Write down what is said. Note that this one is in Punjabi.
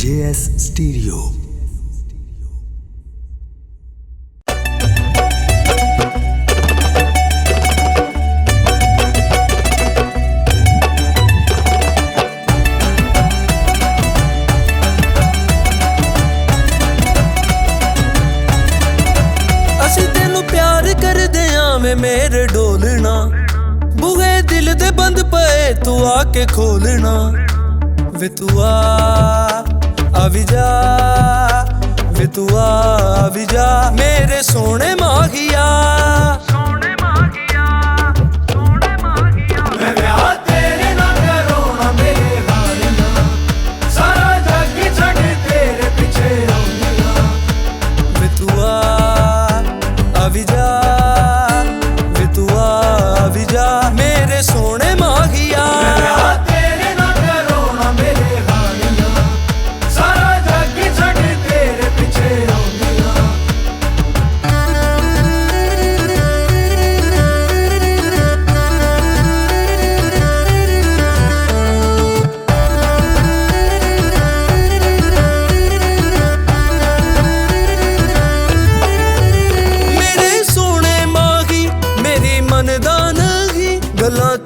JS Stereo। ਅਸੀਂ ਤੈਨੂੰ ਪਿਆਰ ਕਰਦੇ ਆਂ ਵੇ ਮੇਰੇ ਡੋਲਣਾ, ਬੂਹੇ ਦਿਲ ਦੇ ਬੰਦ ਪਏ ਤੂੰ ਆ ਕੇ ਖੋਲਣਾ। ਵੇ ਤੂੰ ਆ ਵੀ ਜਾ, ਵੇ ਤੂੰ ਆ ਵੀ ਜਾ ਮੇਰੇ ਸੋਹਣੇ ਮਾਹੀਆ। ਮੈਂ ਵਿਆਹ ਤੇਰੇ ਨਾਲ ਕਰਾਉਣਾ ਮੇਰੇ ਹਾਰੀਆਂ, ਸਾਰਾ ਜੱਗ ਛੱਡ ਤੇਰੇ ਪਿੱਛੇ ਆਉਂਦੀਆਂ। ਵੇ ਤੂੰ ਆ ਵੀ ਜਾ, ਵੇ ਤੂੰ ਆ ਵੀ ਜਾ ਮੇਰੇ ਸੋਹਣੇ ਮਾਹੀਆ। ਮੈਂ ਵਿਆਹ ਤੇਰੇ ਨਾਲ ਕਰਾਉਣਾ ਮੇਰੇ ਹਾਰੀਆਂ, ਸਾਰਾ ਜੱਗ ਛੱਡ ਤੇਰੇ ਪਿੱਛੇ ਆਉਂਦੀਆਂ। ਮੇਰੇ ਸੋਹਣੇ ਮਾਹੀ ਮੇਰੀ ਮਨ ਦਾ ਨਹੀਂ, ਗੱਲਾਂ